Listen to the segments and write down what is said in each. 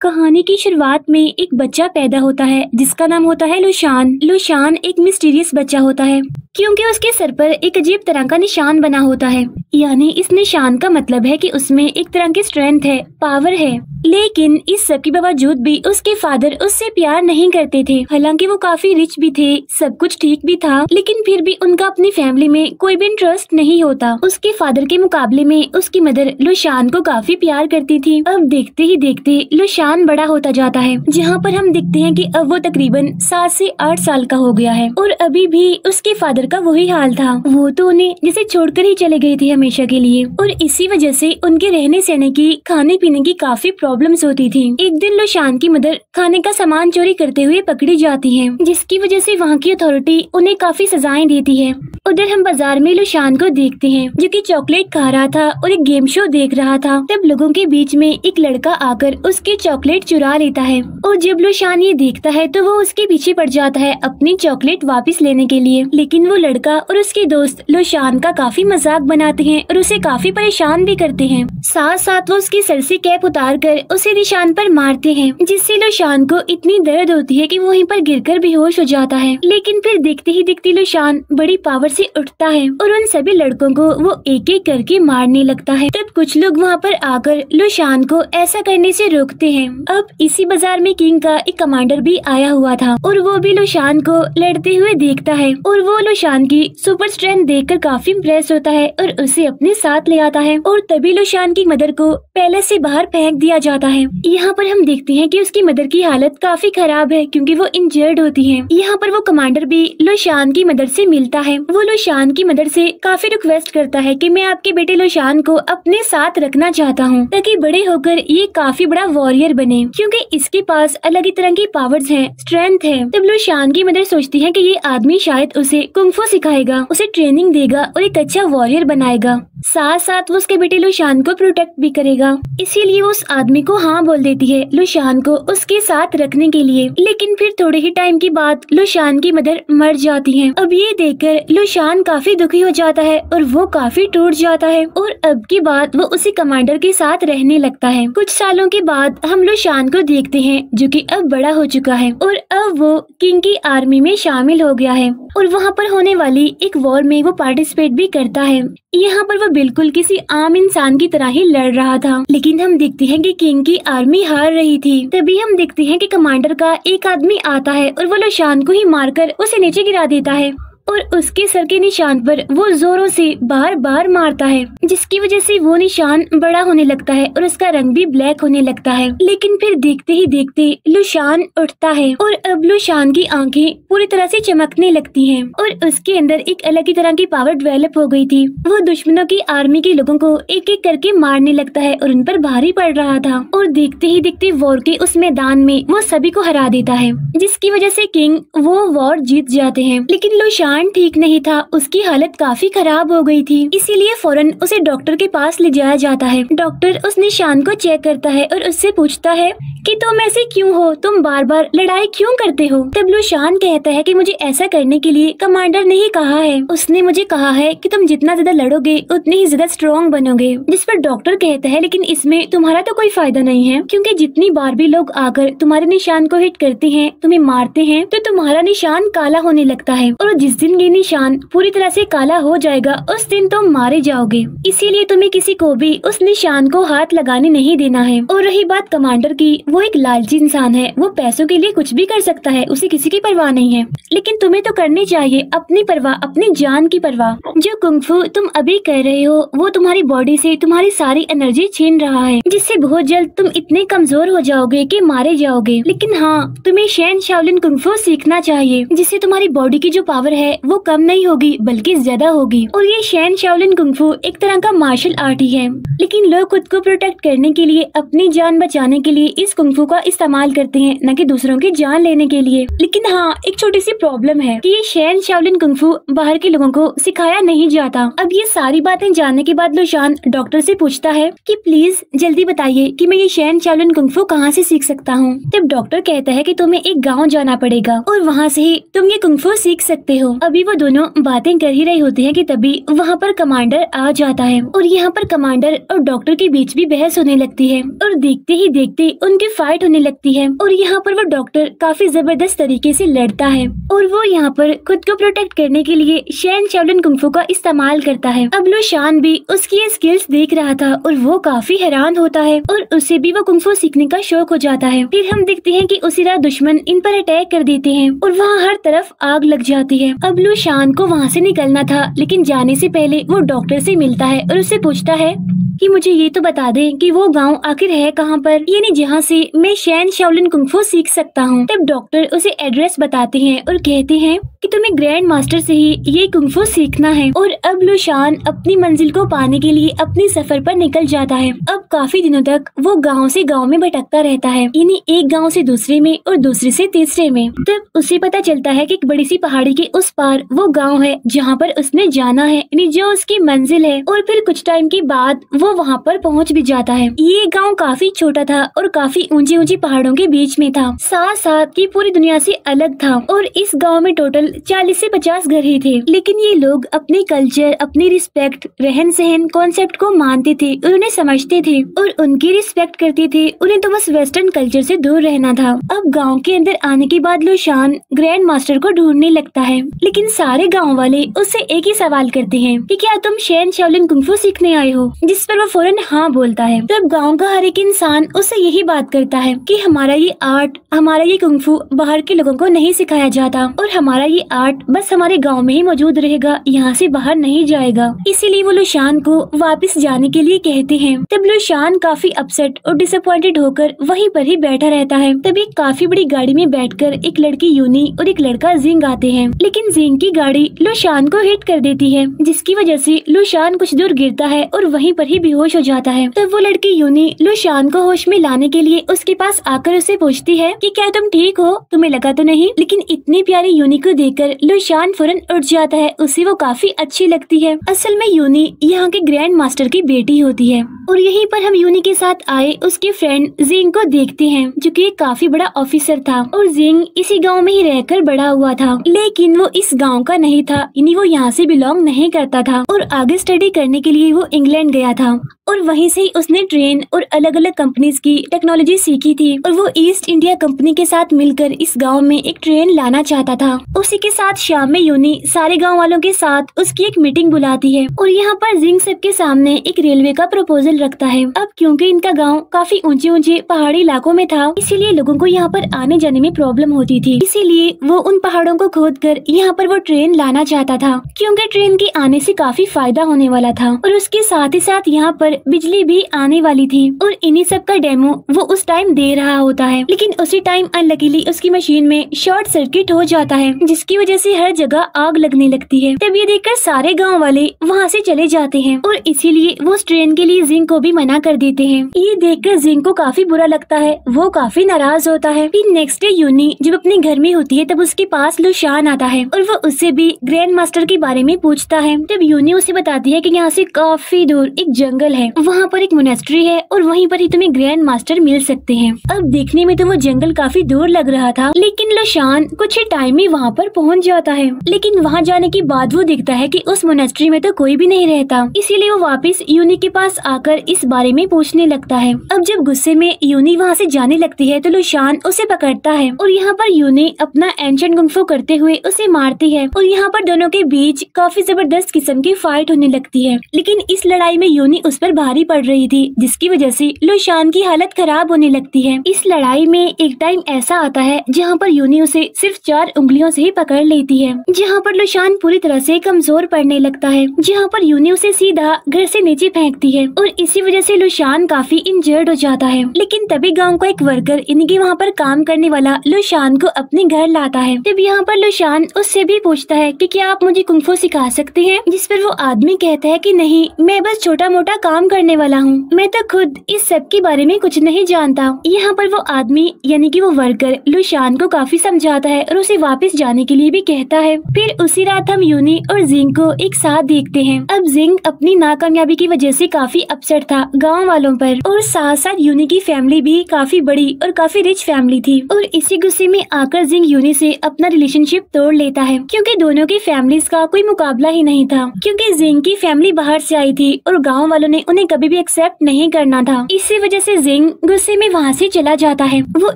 कहानी की शुरुआत में एक बच्चा पैदा होता है जिसका नाम होता है लुशान। लुशान एक मिस्टीरियस बच्चा होता है क्योंकि उसके सर पर एक अजीब तरह का निशान बना होता है। यानी इस निशान का मतलब है कि उसमें एक तरह की स्ट्रेंथ है, पावर है। लेकिन इस सब के बावजूद भी उसके फादर उससे प्यार नहीं करते थे। हालांकि वो काफी रिच भी थे, सब कुछ ठीक भी था, लेकिन फिर भी उनका अपनी फैमिली में कोई भी इंटरेस्ट नहीं होता। उसके फादर के मुकाबले में उसकी मदर लुशान को काफी प्यार करती थी। अब देखते ही देखते लुशान बड़ा होता जाता है, जहाँ पर हम देखते हैं कि अब वो तकरीबन 7 से 8 साल का हो गया है और अभी भी उसके फादर का वही हाल था। वो तो उन्हें जैसे छोड़कर ही चले गए थे हमेशा के लिए, और इसी वजह से उनके रहने सहने की, खाने पीने की काफी प्रॉब्लम्स होती थी। एक दिन लुशान की मदर खाने का सामान चोरी करते हुए पकड़ी जाती है, जिसकी वजह से वहाँ की अथॉरिटी उन्हें काफी सजाएं देती है। उधर हम बाजार में लुशान को देखते हैं जो कि चॉकलेट खा रहा था और एक गेम शो देख रहा था। तब लोगों के बीच में एक लड़का आकर उसके चॉकलेट चुरा लेता है और जब लुशान ये देखता है तो वो उसके पीछे पड़ जाता है अपनी चॉकलेट वापस लेने के लिए। लेकिन वो लड़का और उसके दोस्त लुशान का काफी मजाक बनाते हैं और उसे काफी परेशान भी करते हैं। साथ साथ वो उसके सर से कैप उतार कर उसे निशान पर मारते हैं, जिससे लुशान को इतनी दर्द होती है कि वो वहीं पर गिरकर बेहोश हो जाता है। लेकिन फिर देखते ही देखते लुशान बड़ी पावर से उठता है और उन सभी लड़कों को वो एक एक करके मारने लगता है। तब कुछ लोग वहाँ पर आकर लुशान को ऐसा करने से रोकते हैं। अब इसी बाजार में किंग का एक कमांडर भी आया हुआ था और वो भी लुशान को लड़ते हुए देखता है और वो लुशान की सुपर स्ट्रेंथ देखकर काफी इम्प्रेस होता है और उसे अपने साथ ले आता है। और तभी लुशान की मदर को पैलेस से बाहर फेंक दिया जाता है। यहाँ पर हम देखते हैं कि उसकी मदर की हालत काफी खराब है क्योंकि वो इंजर्ड होती है। यहाँ पर वो कमांडर भी लुशान की मदर से मिलता है। वो लुशान की मदर से काफी रिक्वेस्ट करता है कि मैं आपके बेटे लुशान को अपने साथ रखना चाहता हूँ ताकि बड़े होकर ये काफी बड़ा वॉरियर बने, क्योंकि इसके पास अलग ही तरह की पावर्स हैं, स्ट्रेंथ है। तब लुशान की मदर सोचती है कि ये आदमी शायद उसे कुंग-फू सिखाएगा, उसे ट्रेनिंग देगा और एक अच्छा वॉरियर बनाएगा। साथ साथ वो उसके बेटे लुशान को प्रोटेक्ट भी करेगा। इसीलिए वो उस आदमी को हाँ बोल देती है लुशान को उसके साथ रखने के लिए। लेकिन फिर थोड़े ही टाइम के बाद लुशान की मदर मर जाती है। अब ये देखकर लुशान काफी दुखी हो जाता है और वो काफी टूट जाता है और अब की बात वो उसी कमांडर के साथ रहने लगता है। कुछ सालों के बाद हम लुशान को देखते हैं जो कि अब बड़ा हो चुका है और अब वो किंग की आर्मी में शामिल हो गया है और वहाँ पर होने वाली एक वॉर में वो पार्टिसिपेट भी करता है। यहाँ पर वो बिल्कुल किसी आम इंसान की तरह ही लड़ रहा था, लेकिन हम देखते हैं कि किंग की आर्मी हार रही थी। तभी हम देखते हैं कि कमांडर का एक आदमी आता है और वो लुशान को ही मारकर उसे नीचे गिरा देता है और उसके सर के निशान पर वो जोरों से बार बार मारता है, जिसकी वजह से वो निशान बड़ा होने लगता है और उसका रंग भी ब्लैक होने लगता है। लेकिन फिर देखते ही देखते लुशान उठता है और अब लुशान की आंखें पूरी तरह से चमकने लगती हैं और उसके अंदर एक अलग ही तरह की पावर डेवलप हो गई थी। वो दुश्मनों की आर्मी के लोगों को एक एक करके मारने लगता है और उन पर भारी पड़ रहा था और देखते ही देखते वॉर के उस मैदान में वो सभी को हरा देता है, जिसकी वजह से किंग वो वॉर जीत जाते हैं। लेकिन लुशान ठीक नहीं था, उसकी हालत काफी खराब हो गई थी, इसीलिए फौरन उसे डॉक्टर के पास ले जाया जाता है। डॉक्टर उस निशान को चेक करता है और उससे पूछता है कि तुम ऐसे क्यों हो, तुम बार बार लड़ाई क्यों करते हो। तब लुशान कहता है कि मुझे ऐसा करने के लिए कमांडर ने ही कहा है, उसने मुझे कहा है कि तुम जितना ज्यादा लड़ोगे उतने ही ज्यादा स्ट्रॉन्ग बनोगे। जिस पर डॉक्टर कहता है लेकिन इसमें तुम्हारा तो कोई फायदा नहीं है, क्योंकि जितनी बार भी लोग आकर तुम्हारे निशान को हिट करते हैं, तुम्हें मारते हैं, तो तुम्हारा निशान काला होने लगता है और जिस दिन ये निशान पूरी तरह से काला हो जाएगा उस दिन तुम मारे जाओगे। इसीलिए तुम्हें किसी को भी उस निशान को हाथ लगाने नहीं देना है। और रही बात कमांडर की, वो एक लालची इंसान है, वो पैसों के लिए कुछ भी कर सकता है, उसे किसी की परवाह नहीं है। लेकिन तुम्हें तो करनी चाहिए अपनी परवाह, अपनी जान की परवाह। जो कुंग-फू तुम अभी कर रहे हो वो तुम्हारी बॉडी से तुम्हारी सारी एनर्जी छीन रहा है, जिससे बहुत जल्द तुम इतने कमजोर हो जाओगे कि मारे जाओगे। लेकिन हाँ, तुम्हें शैन शाओलिन कुंग-फू सीखना चाहिए, जिससे तुम्हारी बॉडी की जो पावर है वो कम नहीं होगी बल्कि ज्यादा होगी। और ये शैन शाओलिन कुंग-फू एक तरह का मार्शल आर्ट ही है, लेकिन लोग खुद को प्रोटेक्ट करने के लिए, अपनी जान बचाने के लिए इस कुंग-फू का इस्तेमाल करते हैं, न कि दूसरों की जान लेने के लिए। लेकिन हाँ, एक छोटी सी प्रॉब्लम है कि ये शैन शाओलिन कुंग-फू बाहर के लोगों को सिखाया नहीं जाता। अब ये सारी बातें जानने के बाद लुशान डॉक्टर से पूछता है कि प्लीज जल्दी बताइए कि मैं ये शैन शाओलिन कुंग-फू कहाँ से सीख सकता हूँ। तब डॉक्टर कहता है कि तुम्हें एक गाँव जाना पड़ेगा और वहाँ से ही तुम ये कुंग-फू सीख सकते हो। अभी वो दोनों बातें कर ही रहे होते हैं कि तभी वहाँ पर कमांडर आ जाता है और यहाँ पर कमांडर और डॉक्टर के बीच भी बहस होने लगती है और देखते ही देखते उनकी फाइट होने लगती है और यहाँ पर वो डॉक्टर काफी जबरदस्त तरीके से लड़ता है और वो यहाँ पर खुद को प्रोटेक्ट करने के लिए शैन शाओलिन कुंफू का इस्तेमाल करता है। अब लू शान भी उसकी ये स्किल्स देख रहा था और वो काफी हैरान होता है और उसे भी वो कुंफू सीखने का शौक हो जाता है। फिर हम देखते हैं कि उसी रात दुश्मन इन पर अटैक कर देते हैं और वहाँ हर तरफ आग लग जाती है। अब लू शान को वहाँ से निकलना था, लेकिन जाने से पहले वो डॉक्टर से मिलता है और उससे पूछता है कि मुझे ये तो बता दे कि वो गांव आखिर है कहाँ पर, यानी जहाँ से मैं शैन शाओलिन कुंफू सीख सकता हूँ। तब डॉक्टर उसे एड्रेस बताते हैं और कहते हैं कि तुम्हें ग्रैंड मास्टर से ही ये कुंफू सीखना है। और अब लू शान अपनी मंजिल को पाने के लिए अपने सफर पर निकल जाता है। अब काफी दिनों तक वो गांव से गांव में भटकता रहता है, यानी एक गांव से दूसरे में और दूसरे से तीसरे में। तब उसे पता चलता है कि एक बड़ी सी पहाड़ी के उस पार वो गांव है जहाँ पर उसने जाना है, यानी जो उसकी मंजिल है। और फिर कुछ टाइम के बाद वो वहाँ पर पहुँच भी जाता है। ये गाँव काफी छोटा था और काफी ऊंची ऊंची पहाड़ों के बीच में था, साथ साथ ये पूरी दुनिया से अलग था और इस गाँव में टोटल 40 से 50 घर ही थे। लेकिन ये लोग अपने कल्चर, अपनी रिस्पेक्ट, रहन सहन कॉन्सेप्ट को मानते थे और उन्हें समझते थे और उनकी रिस्पेक्ट करते थे। उन्हें तो बस वेस्टर्न कल्चर से दूर रहना था। अब गांव के अंदर आने के बाद लू शान ग्रैंड मास्टर को ढूंढने लगता है, लेकिन सारे गांव वाले उससे एक ही सवाल करते हैं कि क्या तुम शैन शाओलिन कुंफू सीखने आए हो, जिस पर वो फौरन हाँ बोलता है। तो अब गाँव का हर एक इंसान उससे यही बात करता है कि हमारा ये आर्ट, हमारा ये कुंफू बाहर के लोगों को नहीं सिखाया जाता और हमारा ये आर्ट बस हमारे गांव में ही मौजूद रहेगा, यहाँ से बाहर नहीं जाएगा। इसीलिए वो लू शान को वापस जाने के लिए कहते हैं। तब लू शान काफी अपसेट और डिसअपॉइंटेड होकर वहीं पर ही बैठा रहता है। तभी काफी बड़ी गाड़ी में बैठकर एक लड़की यूनी और एक लड़का जिंग आते हैं, लेकिन जिंग की गाड़ी लू शान को हिट कर देती है, जिसकी वजह से लू शान कुछ दूर गिरता है और वहीं पर ही बेहोश हो जाता है। तब वो लड़की यूनी लू शान को होश में लाने के लिए उसके पास आकर उसे पूछती है कि क्या तुम ठीक हो, तुम्हें लगा तो नहीं। लेकिन इतनी प्यारी यूनी को देखकर लू शान फौरन उठ जाता है, उसे वो काफी अच्छी लगती है। असल में यूनी यहाँ के ग्रैंड मास्टर की बेटी होती है और यहीं पर हम यूनी के साथ आए उसके फ्रेंड जिंग को देखते हैं, जो कि काफी बड़ा ऑफिसर था और जिंग इसी गांव में ही रहकर बड़ा हुआ था, लेकिन वो इस गांव का नहीं था, यानी वो यहाँ से बिलोंग नहीं करता था और आगे स्टडी करने के लिए वो इंग्लैंड गया था और वहीं से उसने ट्रेन और अलग अलग कंपनीज की टेक्नोलॉजी सीखी थी और वो ईस्ट इंडिया कंपनी के साथ मिलकर इस गांव में एक ट्रेन लाना चाहता था। उसी के साथ शाम में यूनी सारे गांव वालों के साथ उसकी एक मीटिंग बुलाती है और यहाँ पर जिंग सबके सामने एक रेलवे का प्रपोजल रखता है। अब क्योंकि इनका गांव काफी ऊंचे ऊंचे पहाड़ी इलाकों में था, इसीलिए लोगों को यहाँ पर आने जाने में प्रॉब्लम होती थी। इसीलिए वो उन पहाड़ों को खोद कर यहाँ पर वो ट्रेन लाना चाहता था, क्योंकि ट्रेन के आने से काफी फायदा होने वाला था और उसके साथ ही साथ यहाँ पर बिजली भी आने वाली थी और इन्हीं सब का डेमो वो उस टाइम दे रहा होता है। लेकिन उसी टाइम अनलकीली उसकी मशीन में शॉर्ट सर्किट हो जाता है, जिसकी वजह से हर जगह आग लगने लगती है। तब ये देखकर सारे गांव वाले वहाँ से चले जाते हैं और इसीलिए वो उस ट्रेन के लिए जिंग को भी मना कर देते हैं। ये देखकर जिंग को काफी बुरा लगता है, वो काफी नाराज होता है। फिर नेक्स्ट डे यूनी जब अपने घर में होती है तब उसके पास लू शान आता है और वो उससे भी ग्रैंड मास्टर के बारे में पूछता है। तब यूनी उसे बताती है कि यहाँ से काफी दूर एक जंगल है, वहाँ पर एक मोनेस्ट्री है और वहीं पर ही तुम्हें ग्रैंड मास्टर मिल सकते हैं। अब देखने में तो वो जंगल काफी दूर लग रहा था, लेकिन लू शान कुछ ही टाइम में वहाँ पर पहुँच जाता है। लेकिन वहाँ जाने के बाद वो देखता है कि उस मोनेस्ट्री में तो कोई भी नहीं रहता, इसीलिए वो वापस यूनी के पास आकर इस बारे में पूछने लगता है। अब जब गुस्से में यूनी वहाँ से जाने लगती है तो लू शान उसे पकड़ता है और यहाँ पर यूनी अपना एंशिएंट कुंफू करते हुए उसे मारती है और यहाँ पर दोनों के बीच काफी जबरदस्त किस्म की फाइट होने लगती है। लेकिन इस लड़ाई में यूनी उस पर भारी पड़ रही थी, जिसकी वजह से लू शान की हालत खराब होने लगती है। इस लड़ाई में एक टाइम ऐसा आता है जहाँ पर यूनी उसे सिर्फ 4 उंगलियों से ही पकड़ लेती है, जहाँ पर लू शान पूरी तरह से कमजोर पड़ने लगता है, जहाँ पर यूनी उसे सीधा घर से नीचे फेंकती है और इसी वजह से लू शान काफी इंजर्ड हो जाता है। लेकिन तभी गाँव का एक वर्कर इनके वहाँ पर काम करने वाला लू शान को अपने घर लाता है। तब यहाँ पर लू शान उससे भी पूछता है कि क्या आप मुझे कुंफू सिखा सकते हैं, जिस पर वो आदमी कहता है कि नहीं, मैं बस छोटा मोटा काम करने वाला हूँ, मैं तो खुद इस सब के बारे में कुछ नहीं जानता। यहाँ पर वो आदमी यानी कि वो वर्कर लू शान को काफी समझाता है और उसे वापस जाने के लिए भी कहता है। फिर उसी रात हम यूनी और जिंग को एक साथ देखते हैं। अब जिंग अपनी नाकामयाबी की वजह से काफी अपसेट था गाँव वालों पर और साथ साथ यूनी की फैमिली भी काफी बड़ी और काफी रिच फैमिली थी और इसी गुस्से में आकर जिंग यूनी से अपना रिलेशनशिप तोड़ लेता है, क्योंकि दोनों की फैमिलीज का कोई मुकाबला ही नहीं था। क्योंकि जिंग की फैमिली बाहर से आई थी और गाँव वालों ने उन्हें कभी भी एक्सेप्ट नहीं करना था। इसी वजह से जिंग गुस्से में वहाँ से चला जाता है। वो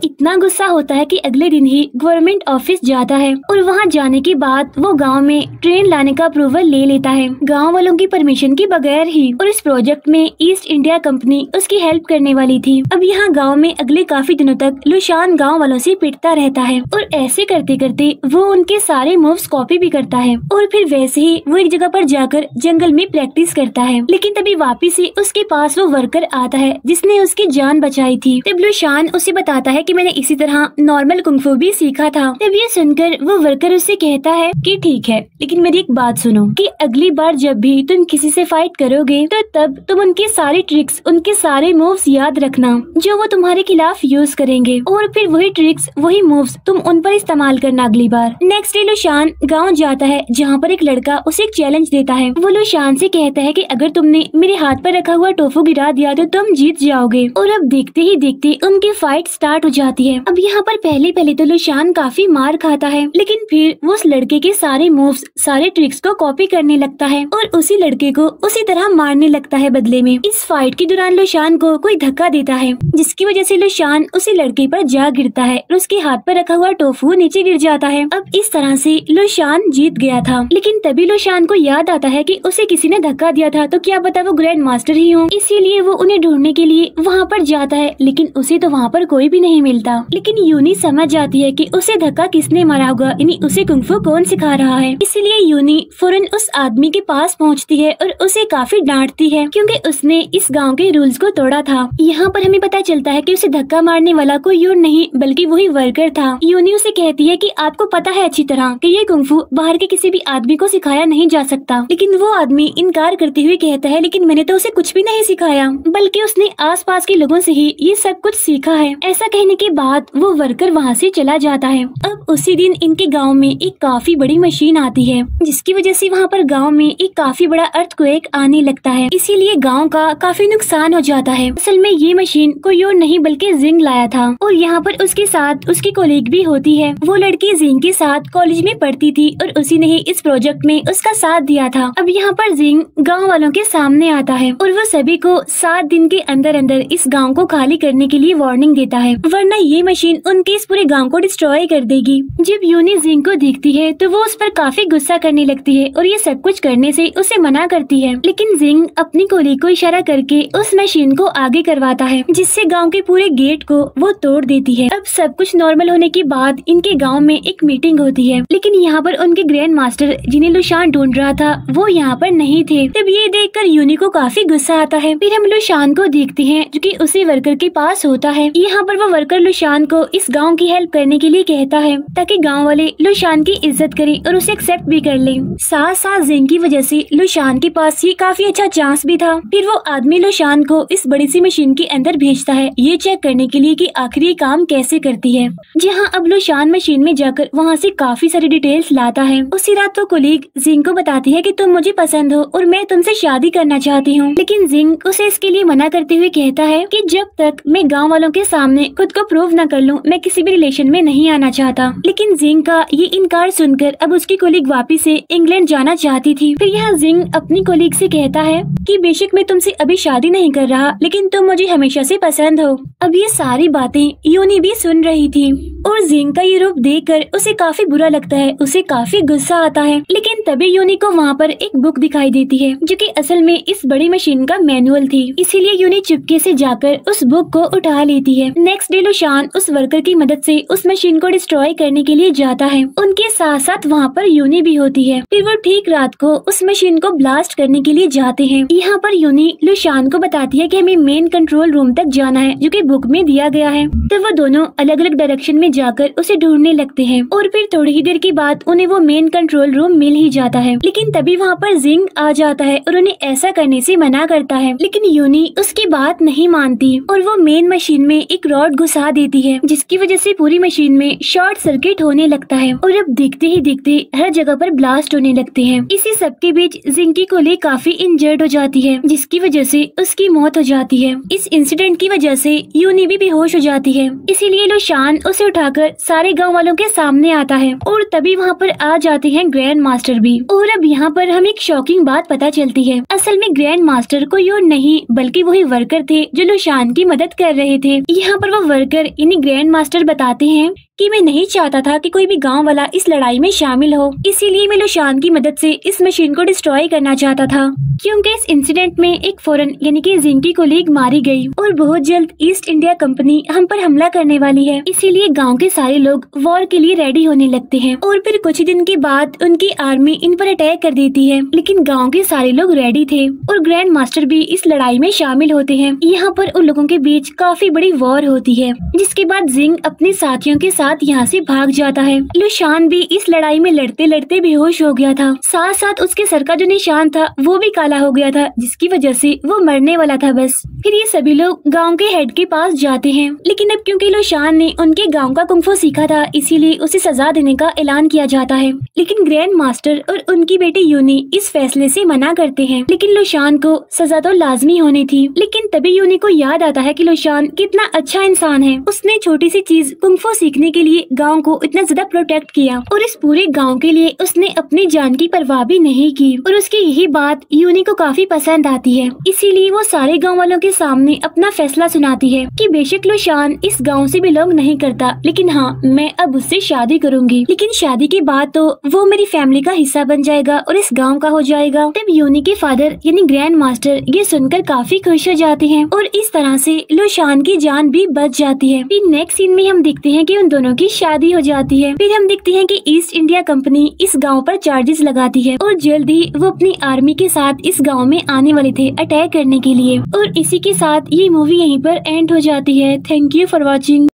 इतना गुस्सा होता है कि अगले दिन ही गवर्नमेंट ऑफिस जाता है और वहाँ जाने के बाद वो गाँव में ट्रेन लाने का अप्रूवल ले लेता है, गाँव वालों की परमिशन के बगैर ही। और इस प्रोजेक्ट में ईस्ट इंडिया कंपनी उसकी हेल्प करने वाली थी। अब यहाँ गाँव में अगले काफी दिनों तक लुशान गाँव वालों से पिटता रहता है और ऐसे करते करते वो उनके सारे मूव्स कॉपी भी करता है। और फिर वैसे ही वो एक जगह पर जाकर जंगल में प्रैक्टिस करता है। लेकिन तभी वापिस ही उसके पास वो वर्कर आता है जिसने उसकी जान बचाई थी। तब लुशान उसे बताता है कि मैंने इसी तरह नॉर्मल कुंग-फू भी सीखा था। तब ये सुनकर वो वर्कर उससे कहता है कि ठीक है, लेकिन मेरी एक बात सुनो कि अगली बार जब भी तुम किसी से फाइट करोगे तो तब तुम उनके सारे ट्रिक्स, उनके सारे मूव्स याद रखना जो वो तुम्हारे खिलाफ यूज करेंगे, और फिर वही ट्रिक्स, वही मूव्स तुम उन पर इस्तेमाल करना अगली बार। नेक्स्ट डे लुशान गाँव जाता है जहाँ पर एक लड़का उसे एक चैलेंज देता है। वो लुशान से कहता है कि अगर तुमने मेरे हाथ पर रखा हुआ टोफू गिरा दिया तो तुम जीत जाओगे। और अब देखते ही देखते उनकी फाइट स्टार्ट हो जाती है। अब यहाँ पर पहले पहले तो लुशान काफी मार खाता है, लेकिन फिर वो उस लड़के के सारे मूव्स, सारे ट्रिक्स को कॉपी करने लगता है और उसी लड़के को उसी तरह मारने लगता है बदले में। इस फाइट के दौरान लुशान को कोई धक्का देता है जिसकी वजह से लुशान उसी लड़के पर जा गिरता है और उसके हाथ पर रखा हुआ टोफू नीचे गिर जाता है। अब इस तरह से लुशान जीत गया था। लेकिन तभी लुशान को याद आता है कि उसे किसी ने धक्का दिया था, तो क्या पता वो ग्रैंड मास्टर ही हो। इसीलिए वो उन्हें ढूंढने के लिए वहाँ पर जाता है, लेकिन उसे तो वहाँ पर कोई भी नहीं मिलता। लेकिन यूनी समझ जाती है कि उसे धक्का किसने मारा होगा, यानी उसे कुंग-फू कौन सिखा रहा है। इसीलिए यूनी फौरन उस आदमी के पास पहुँचती है और उसे काफी डांटती है क्योंकि उसने इस गाँव के रूल्स को तोड़ा था। यहाँ पर हमें पता चलता है कि उसे धक्का मारने वाला कोई यून नहीं बल्कि वही वर्कर था। यूनी उसे कहती है कि आपको पता है अच्छी तरह कि ये कुंग-फू बाहर के किसी भी आदमी को सिखाया नहीं जा सकता। लेकिन वो आदमी इनकार करते हुए कहता है, लेकिन मैंने तो उसे कुछ भी नहीं सिखाया, बल्कि उसने आसपास के लोगों से ही ये सब कुछ सीखा है। ऐसा कहने के बाद वो वर्कर वहाँ से चला जाता है। अब उसी दिन इनके गाँव में एक काफी बड़ी मशीन आती है जिसकी वजह से वहाँ पर गाँव में एक काफी बड़ा अर्थक्वेक आने लगता है। इसीलिए गाँव का काफी नुकसान हो जाता है। असल में ये मशीन कोई और नहीं बल्कि जिंग लाया था और यहाँ पर उसके साथ उसकी कोलीग भी होती है। वो लड़की जिंग के साथ कॉलेज में पढ़ती थी और उसी ने ही इस प्रोजेक्ट में उसका साथ दिया था। अब यहाँ पर जिंग गाँव वालों के सामने आता है और वो सभी को 7 दिन के अंदर अंदर इस गाँव को खाली करने के लिए वार्निंग देता है, वरना ये मशीन उनके इस पूरे गाँव को डिस्ट्रॉय कर देगी। जब यूनी जिंग को देखती है तो वो उस पर काफी गुस्सा करने लगती है और ये सब कुछ करने से उसे मना करती है। लेकिन जिंग अपनी कोलीग को इशारा करके उस मशीन को आगे करवाता है जिससे गाँव के पूरे गेट को वो तोड़ देती है। अब सब कुछ नॉर्मल होने के बाद इनके गाँव में एक मीटिंग होती है, लेकिन यहाँ पर उनके ग्रैंड मास्टर जिन्हें लुशान ढूंढ रहा था वो यहाँ पर नहीं थे। तब ये देखकर यूनी को काफी गुस्सा आता है। फिर हम लुशान को देखते हैं जो कि उसी वर्कर के पास होता है। यहाँ पर वो वर्कर लुशान को इस गाँव की हेल्प करने के लिए कहता है ताकि गाँव वाले लुशान की इज्जत करें और उसे एक्सेप्ट भी कर ले। साथ साथ जिंग की वजह से लुशान के पास ये काफी अच्छा चांस भी था। फिर वो आदमी लुशान को इस बड़ी सी मशीन के अंदर भेजता है ये चेक करने के लिए कि आखिर ये काम कैसे करती है। जहाँ अब लुशान मशीन में जाकर वहाँ से काफी सारी डिटेल्स लाता है। उसी रात वो कोलीग जिंग को बताती है कि तुम मुझे पसंद हो और मैं तुमसे शादी करना चाहती हूँ। लेकिन जिंग उसे इसके लिए मना करते हुए कहता है कि जब तक मैं गाँव वालों के सामने खुद को प्रूव न कर लूँ मैं किसी भी रिलेशन में नहीं आना चाहता। लेकिन जिंग का ये इनकार सुनकर अब उसकी कोलीग वापिस से इंग्लैंड जाना चाहती थी। फिर यहाँ जिंग अपनी कोलीग से कहता है कि बेशक मैं तुमसे अभी शादी नहीं कर रहा, लेकिन तुम मुझे हमेशा से पसंद हो। अब ये सारी बातें यूनी भी सुन रही थी और जिंग का ये रूप देखकर उसे काफी बुरा लगता है, उसे काफी गुस्सा आता है। लेकिन तभी यूनी को वहाँ पर एक बुक दिखाई देती है जो कि असल में इस बड़ी मशीन का मैनुअल थी। इसीलिए यूनी चुपके से जाकर उस बुक को उठा लेती है। नेक्स्ट डे लुशान उस वर्कर की मदद से उस मशीन को डिस्ट्रॉय करने के लिए जाता है। उनके साथ साथ वहाँ पर यूनी भी होती है। फिर वो ठीक रात को उस मशीन को ब्लास्ट करने के लिए जाते हैं। यहाँ पर यूनी लुशान को बताती है कि हमें मेन कंट्रोल रूम तक जाना है जो कि बुक में दिया गया है। तो वो दोनों अलग अलग डायरेक्शन में जाकर उसे ढूंढने लगते हैं और फिर थोड़ी ही देर के बाद उन्हें वो मेन कंट्रोल रूम मिल ही जाता है। लेकिन तभी वहाँ पर जिंग आ जाता है और उन्हें ऐसा करने से मना करता है। लेकिन यूनी उसकी बात नहीं मानती और वो मेन मशीन में एक रॉड घुसा देती है जिसकी वजह से पूरी मशीन में शॉर्ट सर्किट होने लगता है और अब देखते ही देखते हर जगह पर ब्लास्ट होने लगते हैं। इसी सब के बीच जिंग की कोलीग काफी इंजर्ड हो जाती है जिसकी वजह से उसकी मौत हो जाती है। इस इंसिडेंट की वजह से यूनी भी बेहोश हो जाती है। इसीलिए लुशान उसे उठा उठाकर सारे गांव वालों के सामने आता है और तभी वहाँ पर आ जाते हैं ग्रैंड मास्टर भी। और अब यहाँ पर हमें एक शॉकिंग बात पता चलती है। असल में ग्रैंड मास्टर कोई और नहीं बल्कि वही वर्कर थे जो लुशान की मदद कर रहे थे। यहाँ पर वो वर्कर यानी ग्रैंड मास्टर बताते हैं कि मैं नहीं चाहता था कि कोई भी गांव वाला इस लड़ाई में शामिल हो, इसीलिए मैं लुशान की मदद से इस मशीन को डिस्ट्रॉय करना चाहता था, क्योंकि इस इंसिडेंट में एक फॉरेन यानी कि जिंग की कोलीग मारी गई और बहुत जल्द ईस्ट इंडिया कंपनी हम पर हमला करने वाली है। इसीलिए गांव के सारे लोग वॉर के लिए रेडी होने लगते हैं और फिर कुछ ही दिन के बाद उनकी आर्मी इन पर अटैक कर देती है। लेकिन गाँव के सारे लोग रेडी थे और ग्रैंड मास्टर भी इस लड़ाई में शामिल होते हैं। यहाँ पर उन लोगों के बीच काफी बड़ी वॉर होती है, जिसके बाद जिंग अपने साथियों के साथ यहाँ से भाग जाता है। लुशान भी इस लड़ाई में लड़ते लड़ते बेहोश हो गया था, साथ साथ उसके सर का जो निशान था वो भी काला हो गया था, जिसकी वजह से वो मरने वाला था बस। फिर ये सभी लोग गांव के हेड के पास जाते हैं, लेकिन अब क्योंकि लुशान ने उनके गांव का कुंग फू सीखा था इसीलिए उसे सजा देने का ऐलान किया जाता है। लेकिन ग्रैंड मास्टर और उनकी बेटी यूनी इस फैसले से मना करते हैं। लेकिन लुशान को सजा तो लाजमी होनी थी। लेकिन तभी यूनी को याद आता है कि लुशान कितना अच्छा इंसान है, उसने छोटी सी चीज कुंग फू सीखने के लिए गांव को इतना ज्यादा प्रोटेक्ट किया और इस पूरे गांव के लिए उसने अपनी जान की परवाह भी नहीं की। और उसकी यही बात यूनी को काफी पसंद आती है, इसीलिए वो सारे गांव वालों के सामने अपना फैसला सुनाती है कि बेशक लुशान इस गांव से बिलोंग नहीं करता, लेकिन हाँ मैं अब उससे शादी करूंगी। लेकिन शादी के बाद तो वो मेरी फैमिली का हिस्सा बन जाएगा और इस गाँव का हो जाएगा। तब यूनी के फादर यानी ग्रैंड मास्टर ये सुनकर काफी खुश हो जाते हैं और इस तरह से लुशान की जान भी बच जाती है। फिर नेक्स्ट सीन में हम देखते हैं कि उन दोनों की शादी हो जाती है। फिर हम देखते हैं कि ईस्ट इंडिया कंपनी इस गांव पर चार्जेस लगाती है और जल्द ही वो अपनी आर्मी के साथ इस गांव में आने वाले थे अटैक करने के लिए। और इसी के साथ ये मूवी यहीं पर एंड हो जाती है। Thank you for watching.